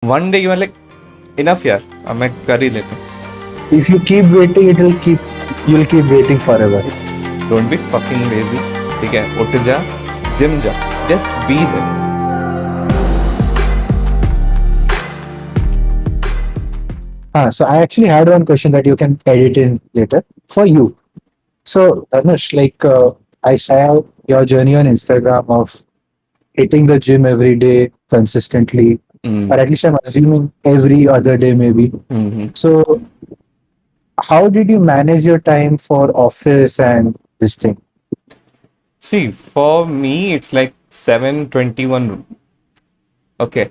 One day you are like, enough यार, अब मैं कर ही लेता हूँ. If you keep waiting, you'll keep waiting forever. Don't be fucking lazy. ठीक है, उठ जा, जिम जा, just be there. So I actually had one question that you can edit in later for you. So Dhanush, I saw your journey on Instagram of hitting the gym every day consistently, or at least I'm assuming every other day maybe. So how did you manage your time for office and this thing? See, for me, it's like 721. Okay.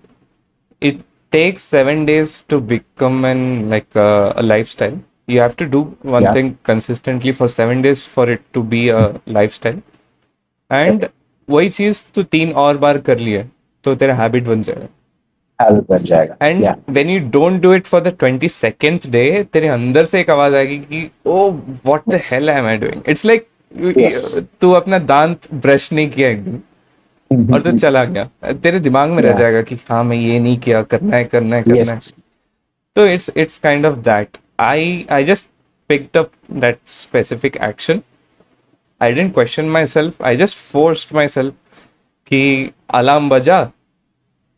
It takes 7 days to become a lifestyle. You have to do one Yeah, thing consistently for 7 days for it to be a lifestyle. correct. And वही चीज तू 3 और बार कर लिया तो तेरा habit बन जाएगा. Habit बन जाएगा. And Yeah. When you don't do it for the 22nd day, तेरे अंदर से एक आवाज आएगी कि oh what the hell Yes. Am I doing. It's like Yes. तू अपना दांत ब्रश नहीं किया एक दिन और तो चला गया, तेरे दिमाग में रह Yeah. जाएगा कि हाँ मैं ये नहीं किया, करना है करना है करना है. Yes. So it's kind of that. I just picked up that specific action. I didn't question myself. I just forced myself. कि alarm बजा.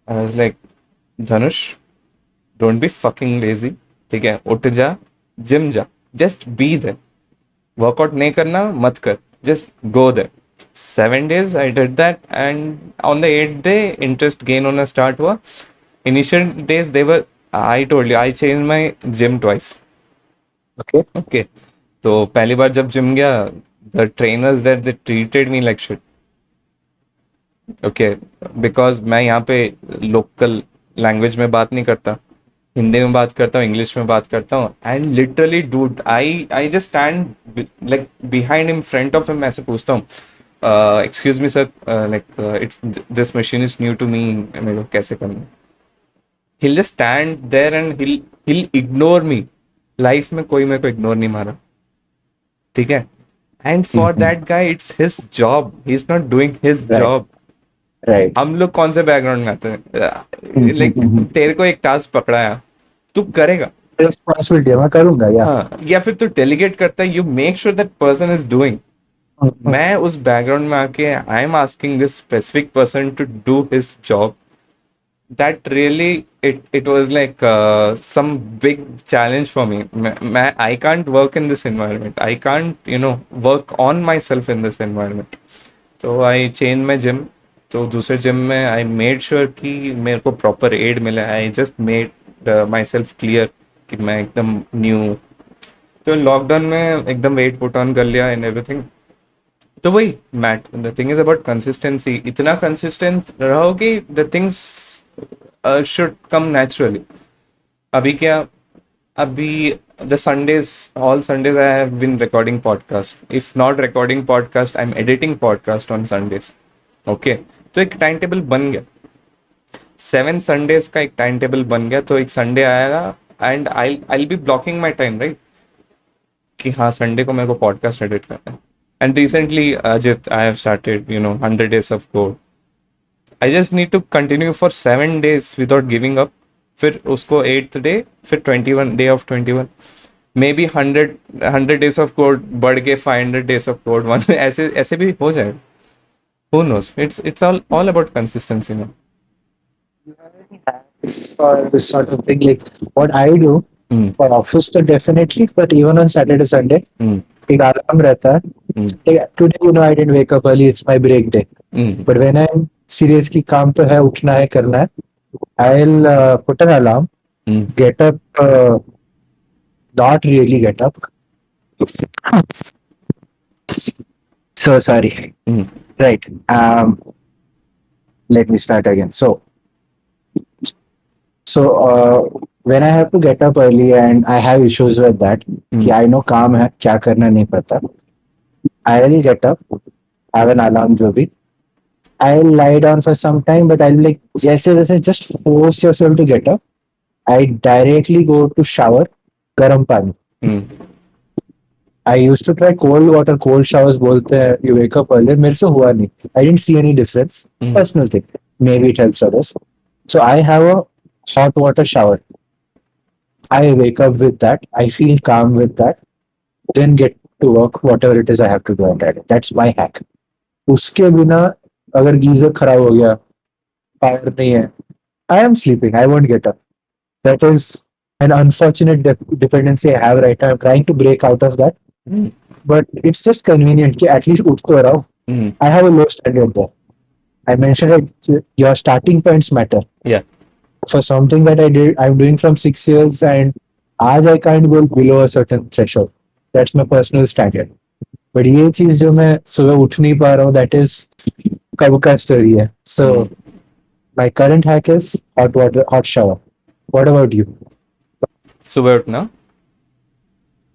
I was like, Dhanush, don't be fucking lazy. ठीक है, उठ जा, जिम जा, just be there. Workout नहीं करना मत कर, just go there. 7 days I did that, and on the 8th day interest gain होना start हुआ. Initial days they were, I told you, I changed my gym twice. Okay. Okay. तो पहली बार जब gym गया, the trainers there they treated me like shit. Okay, because मैं यहाँ पे local language में बात नहीं करता, हिंदी में बात करता हूँ, इंग्लिश में बात करता हूँ. And literally dude, I just stand like behind him, front of him, ऐसे पूछता हूँ excuse me sir, like it's this machine is new to me, मेरे को कैसे करना है. he'll just stand there and he'll ignore me. Life में कोई मेरे को इग्नोर नहीं मारा, ठीक है. And for Mhm. That guy it's his job, he is not doing his Right. Job. Right. हम लोग कौन से बैकग्राउंड में आते हैं, Mhm. Like Mhm. तेरे को एक टास्क पकड़ाया, तू करेगा. Responsibility है, मैं करूंगा या. हाँ, या फिर तू डेलीगेट करता है, you make sure that person is doing. Mhm. मैं उस बैकग्राउंड में आके I am asking this specific person to do his job. That really, it was like some big challenge for me. I can't work in this environment. I can't work on myself in this environment. तो I change my gym. तो दूसरे gym में I made sure कि मेरे को proper add मिले. I just made my self clear कि मैं एकदम न्यू. तो लॉकडाउन में एकदम वेट पुट ऑन कर लिया एंड एवरीथिंग. तो वही मैट, the thing is about consistency. इतना कंसिस्टेंट रहो कि the things should come naturally. अभी क्या, अभी the Sundays, all Sundays I have been recording podcast. If not recording podcast, I'm editing podcast on Sundays. Okay. तो एक टाइम टेबल बन गया, 7 Sundays का एक टाइम टेबल बन गया. तो एक संडे आएगा and I be blocking my time, right, कि हाँ संडे को मेरे को पॉडकास्ट एडिट करना है. And recently Ajit, I have started 100 days of code. I just need to continue for 7 days without giving up. फिर उसको 8th day, फिर 21 day of 21, maybe 100 days of code बढ़ के 500 days ऑफ कोड वन ऐसे ऐसे भी हो जाए. Who knows. It's all about consistency ना. For this sort of thing, like what I do hmm. for office, तो definitely, but even on Saturday, Sunday, हम्म. एक alarm रहता है. हम्म. Like, today, I didn't wake up early. It's my break day. Hmm. But when I'm serious की काम तो है, उठना है, करना है, I'll put an alarm, hmm. get up, not really get up. So sorry. Hmm. Right. Let me start again. When I have to get up early and I have issues with that, कि I know काम है, क्या करना नहीं पता. I'll get up, have an alarm जो भी. I'll lie down for some time, but I'll be like, जैसे जैसे just force yourself to get up. I directly go to shower, गर्म पानी. हम्म. I used to try cold water, cold showers बोलते हैं, you wake up earlier. मेरे से हुआ नहीं. I didn't see any difference. Hmm. Personal thing. Maybe it helps others. So I have a hot water shower. I wake up with that. I feel calm with that. Then get to work, whatever it is I have to do at that. That's my hack. उसके बिना अगर geyser खराब हो गया, power नहीं है, I am sleeping. I won't get up. That is an unfortunate dependency I have right now. I'm trying to break out of that, Mm. but it's just convenient कि at least उठ तो रहा हूँ. Mm. I have a low standard there. I mentioned that your starting points matter. Yeah. For something that I'm doing from 6 years, and आज I can't go below a certain threshold. That's my personal standard. But ये चीज जो मैं सुबह उठ नहीं पा रहा हूँ, that is कब का story है. So Mm. my current hack is hot water, hot shower. What about you? सुबह उठना.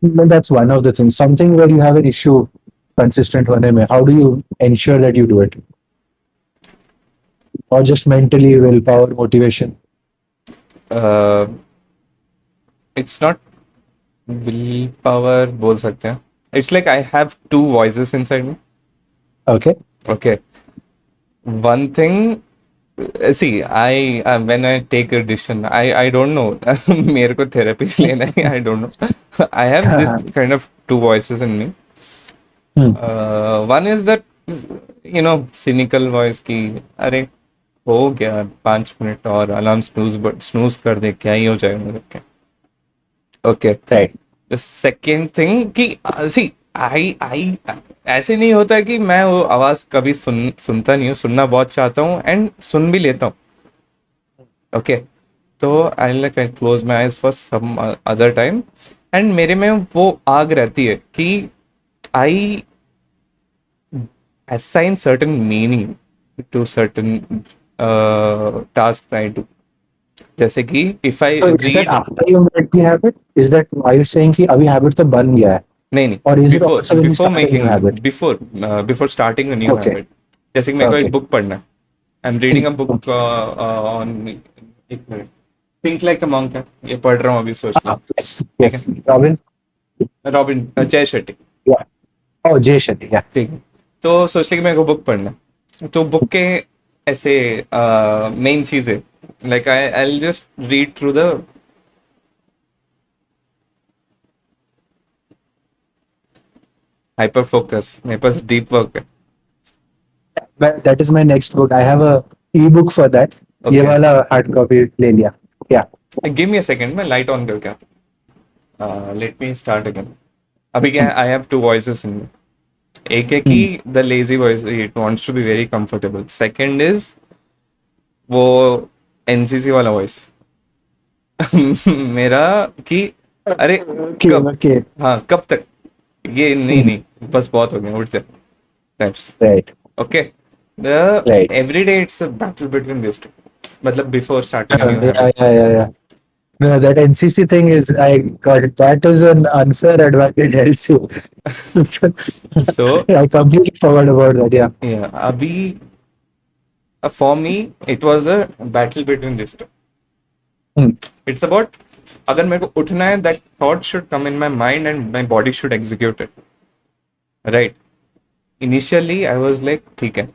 Well, that's one of the things. Something where you have an issue consistent होने में. How do you ensure that you do it? Or just mentally willpower, motivation? Uh, it's not will power बोल सकते हैं. It's like I have two voices inside me. Okay. Okay. One thing, see I when I take a decision, I don't know. मेरे को therapy लेना है, I don't know. I have this kind of two voices in me. Hmm. One is that, you know, cynical voice की, अरे हो गया 5 minute और alarm snooze कर दे, क्या ही हो जाएगा मेरे के. Okay. Right. The second thing कि सी आई आई ऐसे नहीं होता कि मैं वो आवाज़ कभी सुनता नहीं हूँ. सुनना बहुत चाहता हूँ एंड सुन भी लेता हूँ. ओके. तो I like I close my eyes for some other time, and मेरे में वो आग रहती है कि आई assign certain meaning to certain tasks I do. जैसे कि if I So is that read, after you made the habit? Is that why you're saying कि अभी habit तो बन गया है? नहीं नहीं, Or is it before also when you before start a new making, habit? Before starting a new Okay. Habit. जैसे कि मेरे को एक Okay. बुक पढ़ना है. I am reading a book on, एक minute, think like a monk है, ये पढ़ रहा हूँ अभी, सोच लो. Yes. ठीक है. Yes. Robin. रॉबिन जय Shetty. Yeah. Oh, Jay Shetty. Yeah. ठीक है. तो सोच लिया कि मेरे को बुक पढ़ना है. तो बुक के ऐसे मेन चीज़ें, like I just read through the hyper focus. मेरे पास डीप वर्क है. But that is my next book. I have a ebook for that. ये ओके. वाला hard copy ले लिया. Yeah. Give me a second, मैं light on करके. Let me start again. अभी क्या है, I have two voices in me. एक है कि Hmm. The lazy voice, it wants to be very comfortable. Second is वो एनसीसी वाला वॉइस. मेरा कि अरे Okay. कब, Okay. हाँ कब तक, ये नहीं Hmm. नहीं बस बहुत हो गया, उठ जा types. Right. Okay. The Right. Every day it's a battle between this two, मतलब before starting a new Yeah. Habit. Yeah. Yeah. Yeah. No, that NCC thing is, I got it. That is an unfair advantage also. So I completely forgot about that. Yeah. अभी for me it was a battle between this two. Hmm. It's about, अगर मेरे को उठना है, that thought should come in my mind and my body should execute it. Right. Initially I was like, ठीक है,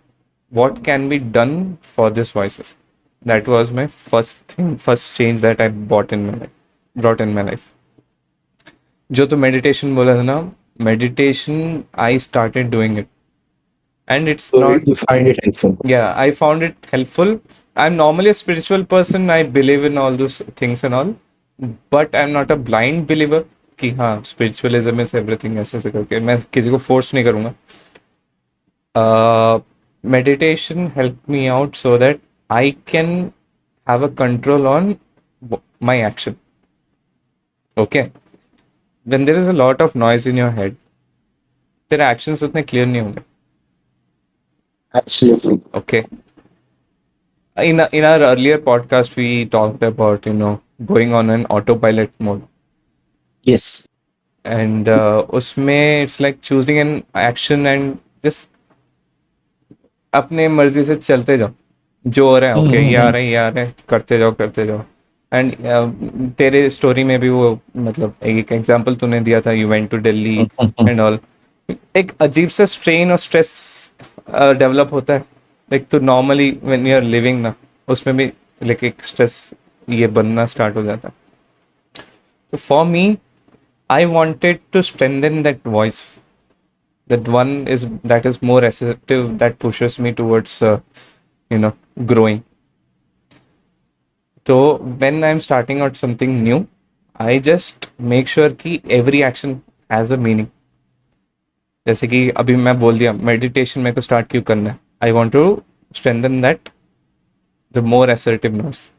what can be done for this voices. That was my first thing, first change that I brought in my life. जो तो meditation बोला था ना, meditation, I started doing it, and it's So not, you find it helpful. yeah, I found it helpful. I'm normally a spiritual person, I believe in all those things and all, but I'm not a blind believer कि हाँ spiritualism is everything ऐसे ऐसे करके मैं किसी को force नहीं करूँगा. Meditation helped me out so that I can have a control on my action. Okay. When there is a lot of noise in your head, तेरे actions उतने clear नहीं होंगे. Absolutely. Okay. In our earlier podcast, we talked about, going on an autopilot mode. Yes. And उसमें it's like choosing an action and just अपने मर्जी से चलते जाओ. जो हो रहा है, ओके, ये आ रहा है, ये आ रहा है, करते जाओ करते जाओ. एंड तेरे स्टोरी में भी वो, मतलब एक एग्जांपल तूने दिया था, you went to Delhi and all. एक अजीब सा स्ट्रेन और स्ट्रेस डेवलप होता है. लाइक तो normally when you are living ना, उसमें भी लाइक एक स्ट्रेस ये बनना स्टार्ट हो जाता है. तो for me, I wanted to strengthen that voice, that one is that is more assertive, that pushes me towards you know growing. So when I'm starting out something new, I just make sure कि every action has a meaning. जैसे कि अभी मैं बोल दिया meditation मेरे को start क्यों करना है, I want to strengthen that the more assertiveness.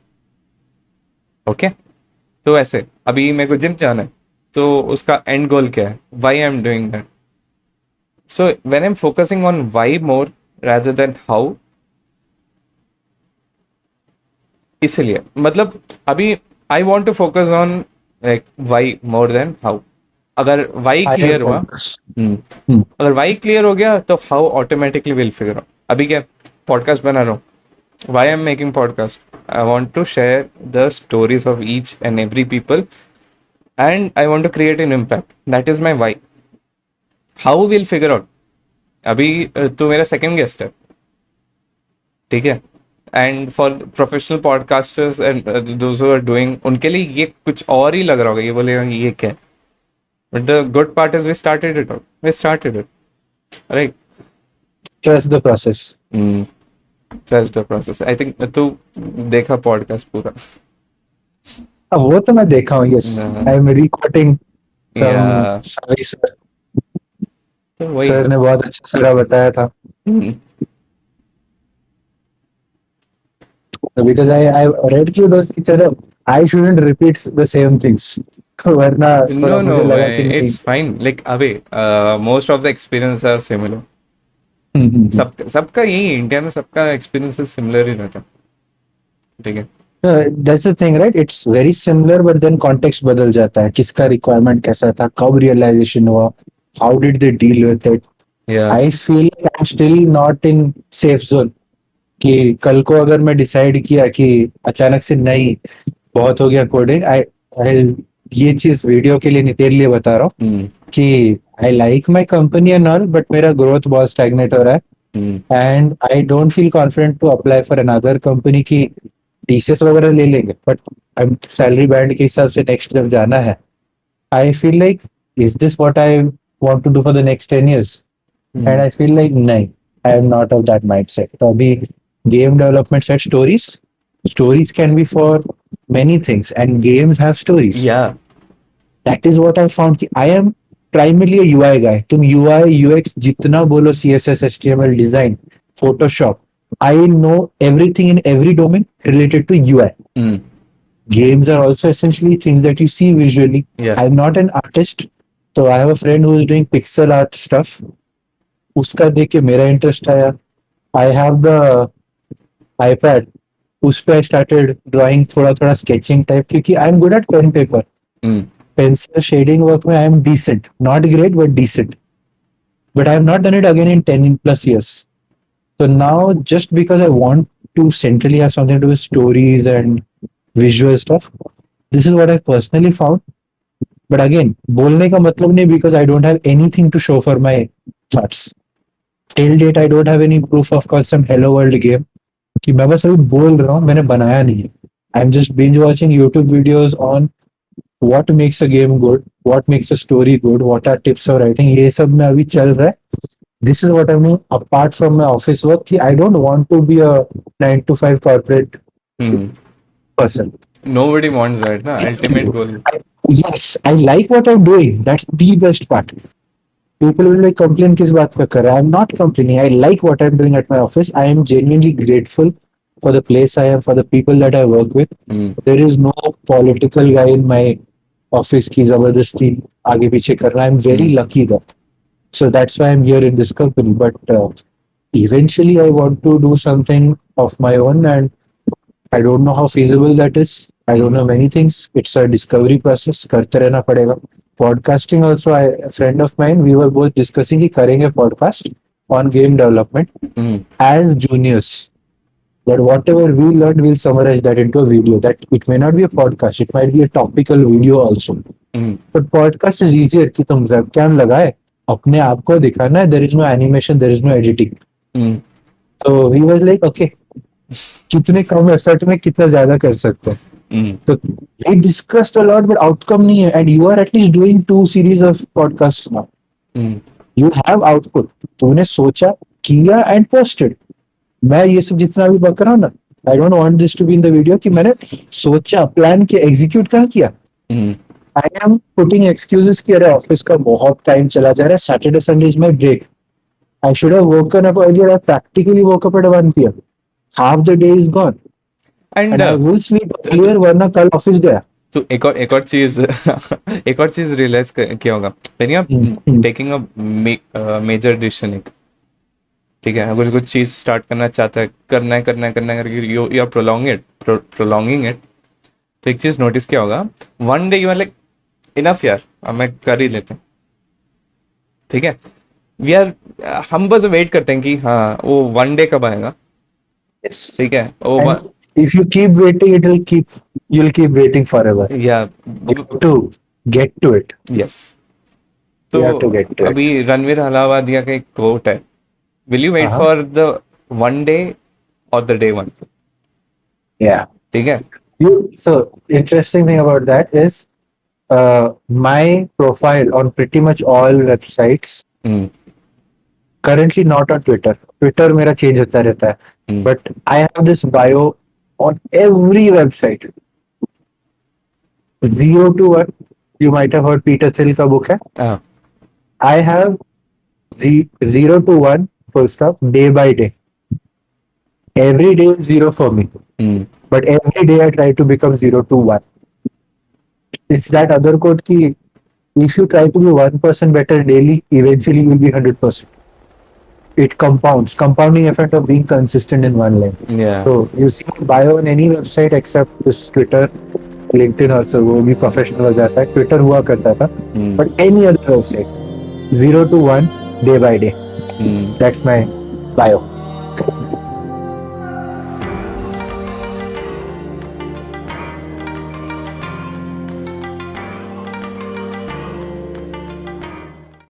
Okay. तो ऐसे अभी मेरे को जिम जाना है, तो उसका एंड गोल क्या है, why I am doing that. So when I am focusing on why more rather than how, इसलिए मतलब अभी I want to focus on like why more than how. अगर वाई Higher क्लियर हुआ, focus. Hmm. अगर why clear हो गया तो how automatically will figure out. अभी क्या पॉडकास्ट बना रहा हूँ, why am making podcast, I want to share the stories of each and every people and I want to create an impact. That is my why. How will figure out. अभी तो मेरा second guest है, ठीक है. And for professional podcasters and those who are doing, उनके लिए ये कुछ और ही लग रहा होगा, ये बोलेगा कि ये क्या है. But the good part is we started it out, we started it, right. Trust the process. That's the process. I think तू देखा पॉडकास्ट पूरा. अब वो तो मैं देखा हूँ. यस, आई एम रिकॉर्डिंग सम. या सर तो वही सर है. ने बहुत अच्छा सारा बताया था. Hmm. Because I read through those की तरह I shouldn't repeat the same things. तो वरना थोड़ा No, मुझे no लगा कि way. नहीं. It's fine. Like अबे most of the experience are similar. हम्म. सबका यही इंडिया में सबका एक्सपीरियंस सिमिलर ही रहता, ठीक है. That's the thing, right? It's very similar, but then context बदल जाता है. किसका requirement कैसा था, कब realization हुआ, how did they deal with it. या. I feel like I'm still not in safe zone. कि कल को अगर मैं डिसाइड किया कि अचानक से नहीं, बहुत हो गया कोडिंग, आई ये चीज वीडियो के लिए नहीं, तेरे लिए बता रहा हूँ कि I like my company and all, but मेरा ग्रोथ बहुत स्टैग्नेट हो रहा है and I don't feel confident to apply for another company की. टीसीएस वगैरह ले लेंगे, बट सैलरी बैंड के हिसाब से नेक्स्ट जब जाना है, I feel like is this what I want to do for the next 10 years. And I feel like नहीं, I am not of that mindset. तो अभी game development set stories, stories can be for many things and games have stories. या. That is what I found कि I am primarily a UI guy. तुम UI UX जितना बोलो, CSS HTML design Photoshop, I know everything in every domain related to UI. Games are also essentially things that you see visually. या. I'm not an artist, so I have a friend who is doing pixel art stuff. उसका देख के मेरा interest आया. I have the iPad, उस पे I started drawing थोड़ा थोड़ा sketching type, क्योंकि I'm good at pen paper. Pencil shading work में I am decent, not great but decent. But I have not done it again in 10+ years. So now, just because I want to centrally have something to do with stories and visual stuff, this is what I've personally found. But again, बोलने का मतलब नहीं, because I don't have anything to show for my charts. Till date, I don't have any proof of concept Hello World game कि मैं बस अभी बोल रहा हूँ, मैंने बनाया नहीं है. I'm just binge watching YouTube videos on what makes a game good, what makes a story good, what are tips for writing. ये सब में अभी चल रहा है. This is what I'm doing apart from my office work. कि I don't want to be a 9 to 5 corporate person. Nobody wants that, na? Ultimate goal. Yes, I like what I'm doing. That's the best part. People will like complain किस बात का कर रहा है. I'm not complaining. I like what I'm doing at my office. I am genuinely grateful for the place I am, for the people that I work with. There is no political guy in my office की जबरदस्ती आगे पीछे कर रहा है. I'm very lucky that. So that's why I'm here in this company. But eventually I want to do something of my own, and I don't know how feasible that is. I don't know many things. It's a discovery process. करते रहना पड़ेगा. Podcasting also, a friend of mine, we were both discussing कि करेंगे podcast on game development as juniors. That whatever we learned, we'll summarize that into a video. That it may not be a podcast, it might be a topical video also. But podcast is easier कि तुम webcam लगाए, अपने आप को दिखाना है. There is no animation, there is no editing. So we were like, okay, कितने कम effort में कितना ज्यादा कर सकते हैं. Mm, तो we discussed a lot, but outcome नहीं है. And you are at least doing 2 series of podcasts now. mm, You have output. तूने सोचा, किया and posted. मैं ये सब जितना भी बक रहा हूँ ना, I don't want this to be in the video कि मैंने सोचा, प्लान किया, एग्जीक्यूट कहाँ किया. mm. I am putting excuses कि अरे ऑफिस का बहुत टाइम चला जा रहा है, Saturday Sunday is my break. I should have woken up earlier. I practically woke up at 1 PM. Half the day is gone and and I will sleep earlier वरना कल ऑफिस गया. तो एक और चीज एक और चीज रियलाइज किया होगा when you hmm, are taking a major decision. एक ठीक है, अगर कुछ चीज स्टार्ट करना चाहता है, करना है करके you you are prolonging it. तो एक चीज नोटिस किया होगा, one day you are like enough यार, अब मैं कर ही लेते हैं. ठीक है, वी आर हम बस वेट करते हैं कि हाँ वो वन डे कब आएगा. Yes. ठीक है वो And if you keep waiting, you'll keep waiting forever. या You have to get to it. Yes. तो You have to get to it. अभी रणवीर अलाहाबादिया का एक कोट है, will you wait Uh-huh. For the one day or the day one. Yeah. ठीक है. So interesting thing about that is my profile on pretty much all websites, hmm, currently not on Twitter. Twitter मेरा change होता रहता है. हम्म, But I have this bio on every website. 0 to 1. You might have heard Peter Thiel का book है. हाँ, I have 0 to 1 full stop day by day. Every day is zero for me. Hmm, But every day I try to become 0 to 1. It's that other quote ki if you try to be 1% better daily, eventually you'll be 100%. It compounds, compounding effect of being consistent in one lane. या, So you see bio on any website except this Twitter, LinkedIn also वो भी professional हो जाता है. Twitter हुआ करता था. हम्म, But any other website, 0 to 1 day by day. Hmm. That's my bio.